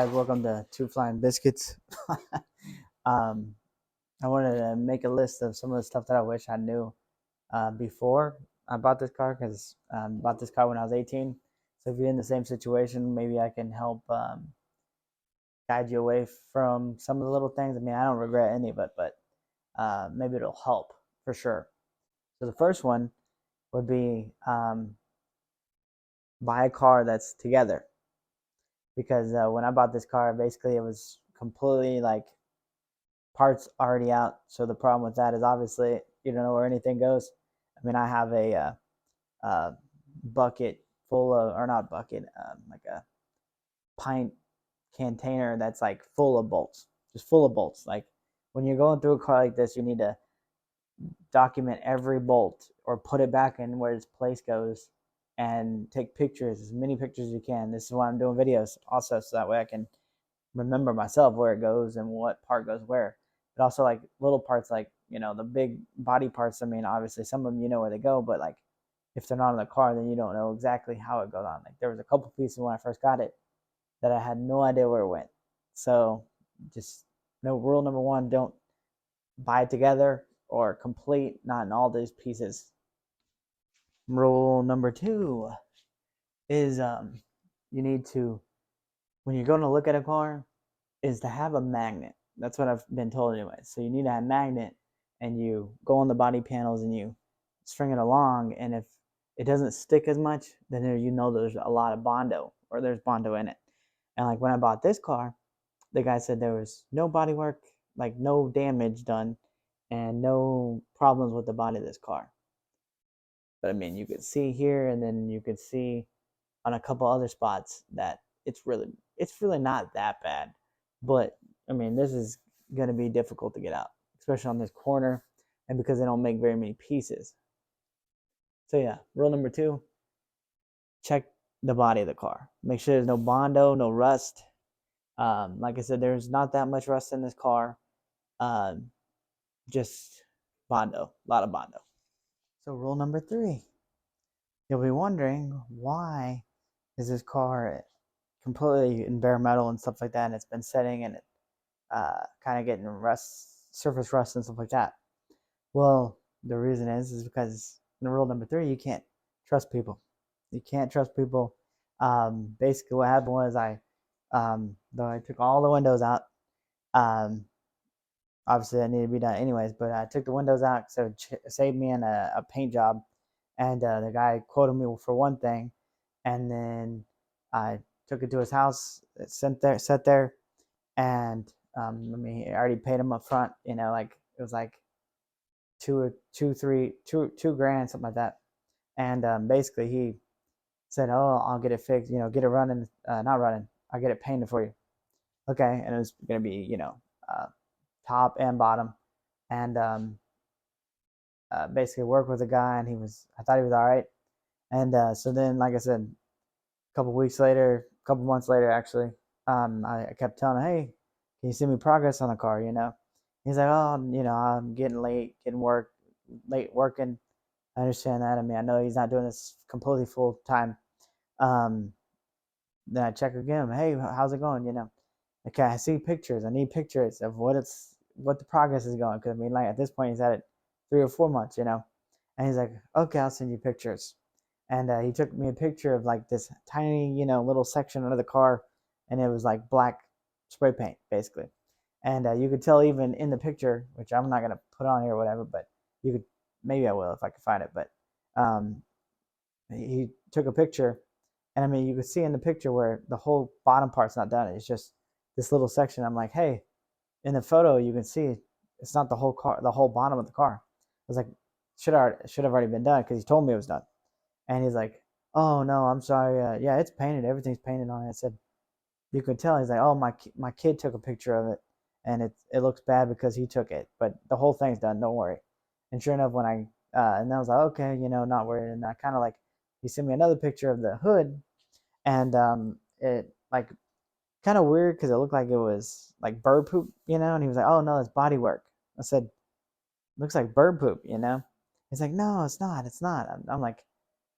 guys? Welcome to Two Flying Biscuits. um, I wanted to make a list of some of the stuff that I wish I knew before I bought this car because I bought this car when I was 18. So if you're in the same situation, maybe I can help guide you away from some of the little things. I mean, I don't regret any of it, but maybe it'll help for sure. So the first one would be buy a car that's together because when I bought this car, basically it was completely like parts already out. So the problem with that is obviously you don't know where anything goes. I mean, I have a bucket full of, or not bucket, like a pint container that's like full of bolts, just full of bolts. Like when you're going through a car like this, you need to document every bolt or put it back in where its place goes and take pictures, as many pictures as you can. This is why I'm doing videos also, so that way I can remember myself where it goes and what part goes where. But also like little parts, like the big body parts. I mean, obviously some of them you know where they go, but like if they're not in the car, then you don't know exactly how it goes on. Like there was a couple pieces when I first got it that I had no idea where it went. So just no, rule number one: don't buy it together or complete, not in all these pieces. Rule number two is you need to, when you're going to look at a car, is to have a magnet. That's what I've been told anyway. So you need to have a magnet, and you go on the body panels and you string it along. And if it doesn't stick as much, then you know there's a lot of Bondo, or there's Bondo in it. And like when I bought this car, the guy said there was no body work, like no damage done, and no problems with the body of this car. But I mean, you could see here, and then you could see on a couple other spots that it's really not that bad. But I mean, this is going to be difficult to get out, especially on this corner, and because they don't make very many pieces. So yeah, rule number two: check the body of the car. Make sure there's no Bondo, no rust. Like I said, there's not that much rust in this car. Um, just Bondo, a lot of Bondo. So rule number three: you'll be wondering, why is this car completely in bare metal and stuff like that, and it's been setting and it kind of getting surface rust and stuff like that. Well, the reason is because in rule number three, you can't trust people. You can't trust people. Basically, what happened was though I took all the windows out. Um, Obviously, that needed to be done anyways, but I took the windows out so it saved me in a paint job. And the guy quoted me for one thing, and then I took it to his house, sat there, and I mean, I already paid him up front. Like it was like two grand, something like that. And basically, he said, "Oh, I'll get it fixed. Get it running, not running. I'll get it painted for you." Okay, and it was gonna be uh, top and bottom, and basically work with a guy, and I thought he was all right. And so then, like I said, a couple months later, actually, I kept telling him, "Hey, can you send me progress on the car?" He's like, "Oh, I'm getting late working." I understand that. I mean, I know he's not doing this completely full time. Um, then I check again. Hey, how's it going? Okay, I see pictures. I need pictures of what the progress is going. Because I mean, like at this point, he's at it 3 or 4 months. And he's like, "Okay, I'll send you pictures." And he took me a picture of like this tiny, little section under the car, and it was like black spray paint, basically. And you could tell even in the picture, which I'm not gonna put on here or whatever, but you could, maybe I will if I can find it. But um, he took a picture, and I mean, you could see in the picture where the whole bottom part's not done. It's just this little section. I'm like, hey, in the photo you can see it's not the whole car, the whole bottom of the car. I was like, should have already been done because he told me it was done. And he's like, "Oh no, I'm sorry. Yeah, it's painted. Everything's painted on it." I said, "You can tell." He's like, "Oh, my kid took a picture of it, and it looks bad because he took it, but the whole thing's done. Don't worry." And sure enough, when and I was like, "Okay, not worried." And I kind of like, he sent me another picture of the hood, and it like kind of weird because it looked like it was like bird poop, And he was like, "Oh no, it's body work." I said, "Looks like bird poop." He's like, "No, it's not. It's not." I'm like,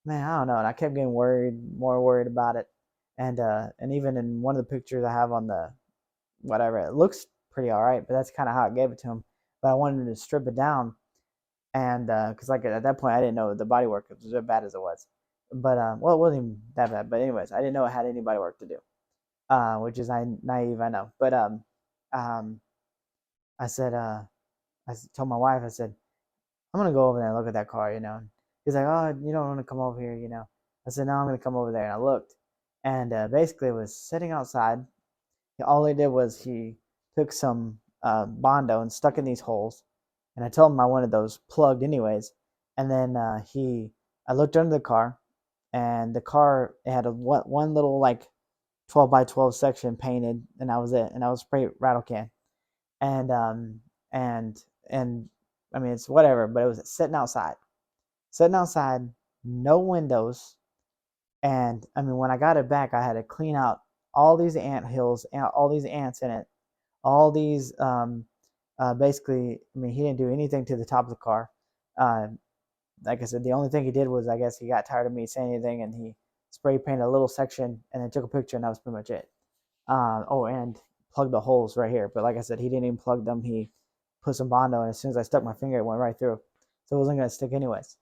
man, I don't know. And I kept getting more worried about it. And even in one of the pictures I have on the whatever, it looks pretty all right, but that's kind of how I gave it to him. But I wanted to strip it down, and because like at that point I didn't know the body work was as bad as it was. But well, it wasn't even that bad. But anyways, I didn't know it had any body work to do, which is naive, I know. But um, I said, I told my wife, I said, I'm gonna go over there and look at that car, you know. And he's like, oh, you don't want to come over here, you know. I said, no, I'm gonna come over there, and I looked, and basically it was sitting outside. All he did was he took some Bondo and stuck in these holes, and I told him I wanted those plugged anyways. And then I looked under the car, and the car it had a one little like 12 by 12 section painted, and that was it. And that was spray rattle can, and and I mean it's whatever, but it was sitting outside, no windows. And I mean when I got it back, I had to clean out all these ant hills, all these ants in it, all these basically. I mean he didn't do anything to the top of the car. Uh, like I said, the only thing he did was I guess he got tired of me saying anything, and he spray painted a little section and then took a picture, and that was pretty much it. Oh, and plugged the holes right here. But like I said, he didn't even plug them. He put some Bondo, and as soon as I stuck my finger, it went right through. So it wasn't going to stick anyways.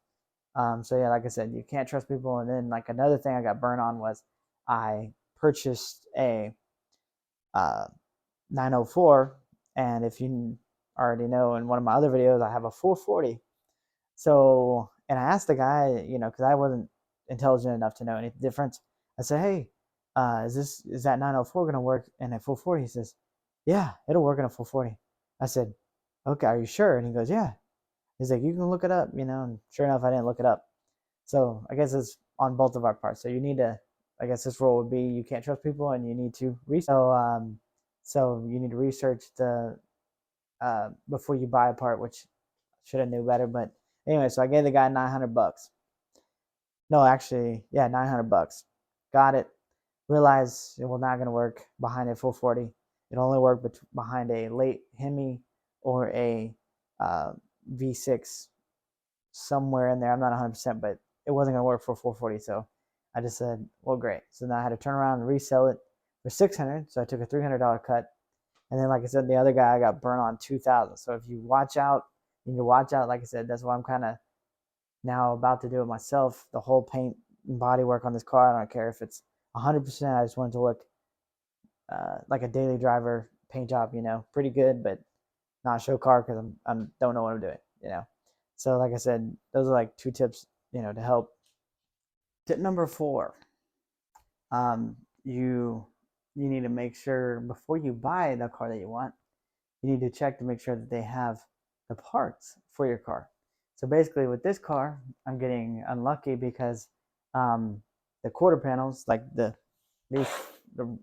So yeah, like I said, you can't trust people. And then like another thing I got burned on was I purchased a 904, and if you already know, in one of my other videos, I have a 440. So, and I asked the guy, you know, because I wasn't intelligent enough to know any difference. I said, "Hey, is that 904 gonna work in a 440?" He says, "Yeah, it'll work in a 440." I said, "Okay, are you sure?" And he goes, "Yeah." He's like, "You can look it up, you know." And sure enough, I didn't look it up. So I guess it's on both of our parts. So you need to, I guess this rule would be, you can't trust people, and you need to research. So you need to research the before you buy a part, which should have knew better. But anyway, so I gave the guy $900. No, actually, yeah, $900. Got it. Realized it was not going to work behind a 440. It only worked behind a late Hemi or a V6 somewhere in there. I'm not 100%, but it wasn't going to work for 440. So I just said, well, great. So now I had to turn around and resell it for 600. So I took a $300 cut. And then, like I said, the other guy I got burnt on 2,000. So if you watch out, you need to watch out. Like I said, that's why I'm kind of now about to do it myself. The whole paint and body work on this car. I don't care if it's 100%. I just want it to look like a daily driver paint job. You know, pretty good, but not a show car because I don't know what I'm doing. You know, so like I said, those are like 2 tips. You know, to help. Tip number 4. Um, you you need to make sure before you buy the car that you want, you need to check to make sure that they have the parts for your car. So basically, with this car, I'm getting unlucky because the quarter panels, like these the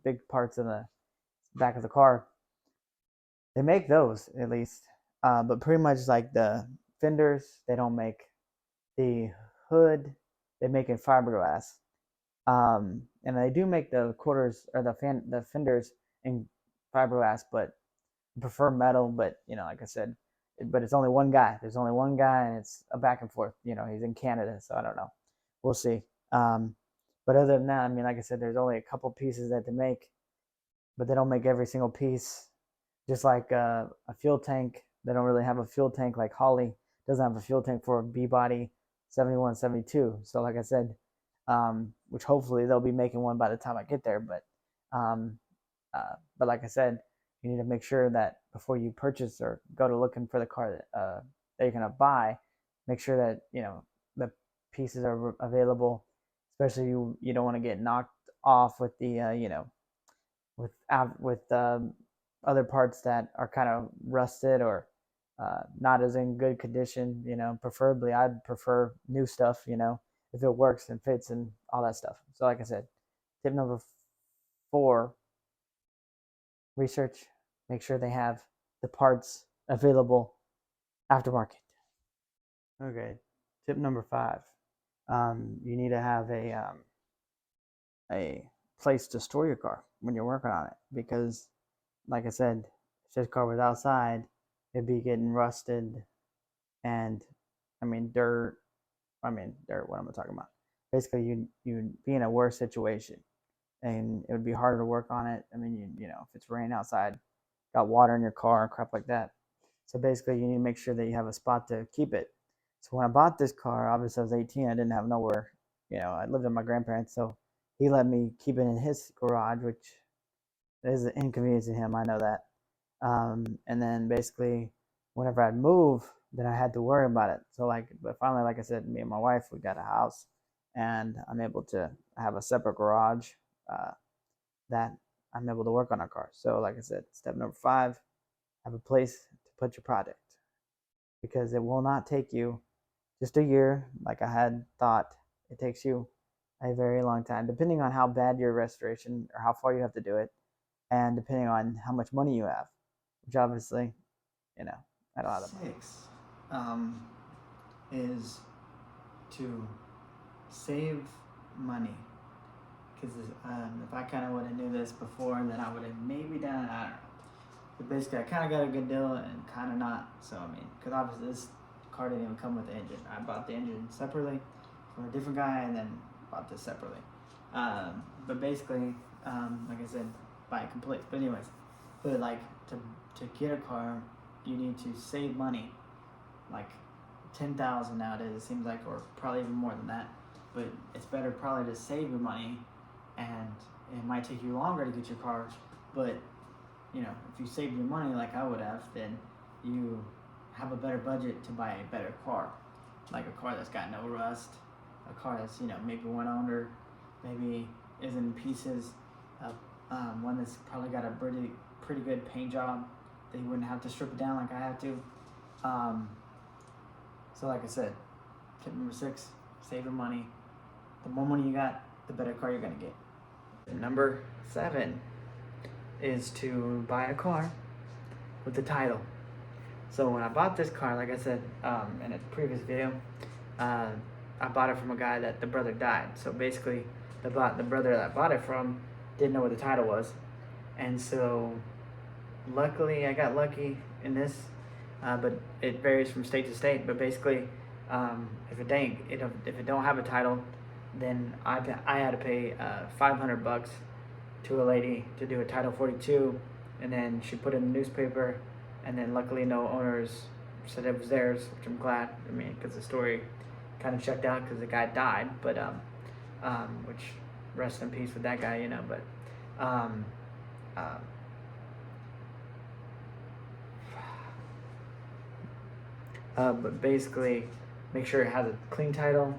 big parts in the back of the car, they make those at least, but pretty much like the fenders, they don't make. The hood, they make in fiberglass, and they do make the quarters or the fenders in fiberglass, but prefer metal. But like I said, but it's only one guy. There's only one guy, and it's a back and forth. He's in Canada, so I don't know. We'll see. But other than that, I mean, like I said, there's only a couple pieces that they make, but they don't make every single piece. Just like a fuel tank, they don't really have a fuel tank like Holly doesn't have a fuel tank for a B body 71, 72. So like I said, which hopefully they'll be making one by the time I get there. Um, but like I said, you need to make sure that before you purchase or go to looking for the car that you're gonna buy, make sure that the pieces are available. Especially you don't want to get knocked off with the with other parts that are kind of rusted or not as in good condition. Preferably I'd prefer new stuff. If it works and fits and all that stuff. So like I said, tip number 4: research, make sure they have the parts available aftermarket. Okay, tip number 5: you need to have a place to store your car when you're working on it, because like I said, if this car was outside, it'd be getting rusted, and I mean dirt. What am I talking about? Basically, you'd be in a worse situation. and it would be harder to work on it. I mean, you know, if it's raining outside, got water in your car and crap like that. So basically, you need to make sure that you have a spot to keep it. So when I bought this car, obviously I was 18, I didn't have nowhere. You know, I lived with my grandparents, so he let me keep it in his garage, which is an inconvenience to him. I know that. And then basically, whenever I'd move, then I had to worry about it. So like, but finally, like I said, me and my wife, we got a house, and I'm able to have a separate garage uh, that I'm able to work on our car. So like I said, step number 5, have a place to put your product, because it will not take you just a year like I had thought. It takes you a very long time, depending on how bad your restoration or how far you have to do it, and depending on how much money you have, which obviously, you know, I don't have that money. 6 is to save money. Because if I kind of would have knew this before, then I would have maybe done it. I don't know. But basically, I kind of got a good deal and kind of not. So, I mean, because obviously this car didn't even come with the engine. I bought the engine separately from a different guy and then bought this separately. But basically, like I said, buy it complete. But anyways, but like to get a car, you need to save money, like 10,000 nowadays. It seems like, or probably even more than that. But it's better probably to save your money, and it might take you longer to get your car, but you know, if you saved your money like I would have, then you have a better budget to buy a better car, like a car that's got no rust, a car that's, you know, maybe one owner, maybe is in pieces, one that's probably got a pretty good paint job that you wouldn't have to strip it down like I have to. So like I said, tip number 6, save your money. The more money you got, the better car you're gonna get. Number 7 is to buy a car with the title. So when I bought this car, like I said in a previous video, I bought it from a guy that the brother died. So basically, the brother that I bought it from didn't know what the title was, and so luckily I got lucky in this, but it varies from state to state. But basically, if it don't have a title, then I had to pay $500 to a lady to do a Title 42, and then she put it in the newspaper, and then luckily no owners said it was theirs, which I'm glad. I mean, because the story kind of checked out because the guy died, but which rest in peace with that guy, you know. But but basically, make sure it has a clean title,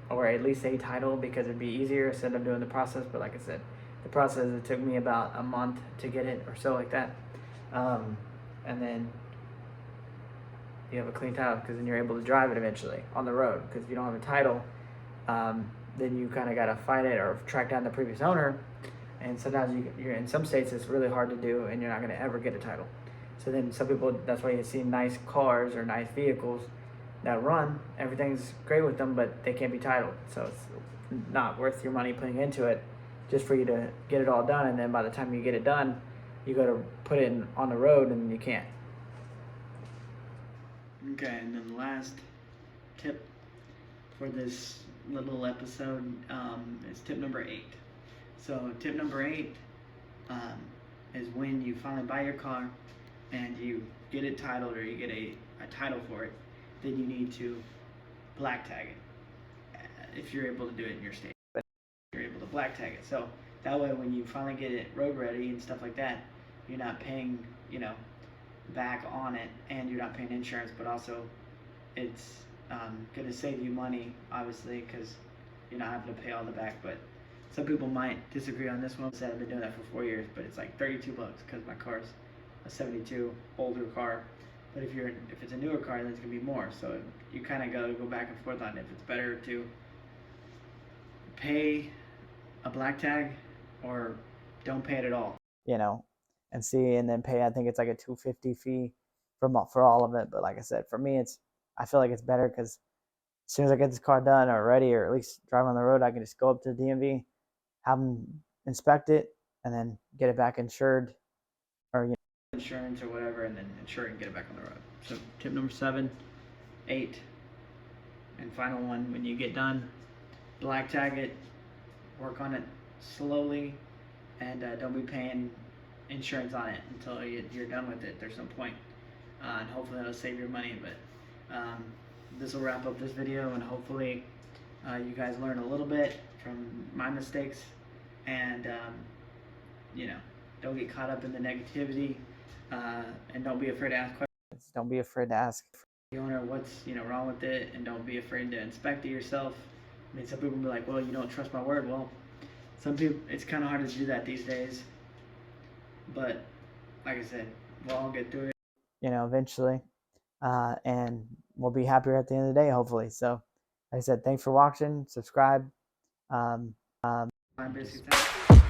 or at least a title, because it'd be easier instead of doing the process. But like I said, the process, it took me about a month to get it or so like that. And then you have a clean title, because then you're able to drive it eventually on the road. Because if you don't have a title, then you kind of got to fight it or track down the previous owner. And sometimes you're in some states it's really hard to do, and you're not going to ever get a title. So then some people, that's why you see nice cars or nice vehicles that run, everything's great with them, but they can't be titled. So it's not worth your money putting into it just for you to get it all done, and then by the time you get it done, you go to put it on the road and you can't. Okay, and then the last tip for this little episode is tip number 8. So tip number 8 is when you finally buy your car and you get it titled, or you get a title for it, then you need to black tag it if you're able to do it in your state. But you're able to black tag it, so that way when you finally get it road ready and stuff like that, you're not paying, you know, back on it, and you're not paying insurance, but also it's going to save you money, obviously, because you're not having to pay all the back. But some people might disagree on this one. I said I've been doing that for 4 years, but it's like $32 because my car's a 72 older car. But if it's a newer car, then it's gonna be more. So you kind of got to go back and forth on if it's better to pay a black tag or don't pay it at all. You know, and see, and then pay. I think it's like a $250 fee for all of it. But like I said, for me, I feel like it's better because as soon as I get this car done or ready, or at least drive on the road, I can just go up to the DMV, have them inspect it, and then get it back insured, or insurance or whatever, and then insure it and get it back on the road. So tip number 7, 8, and final one: when you get done, black tag it, work on it slowly, and don't be paying insurance on it until you're done with it. There's no point, and hopefully it'll save your money. But this will wrap up this video, and hopefully you guys learn a little bit from my mistakes, and you know, don't get caught up in the negativity, and don't be afraid to ask questions. Don't be afraid to ask The owner what's wrong with it, and don't be afraid to inspect it yourself. I mean, some people will be like, well, you don't trust my word. Well, some people, it's kind of hard to do that these days, but like I said, we'll all get through it. Eventually, and we'll be happier at the end of the day, hopefully. So, like I said, thanks for watching. Subscribe. My Biscuits.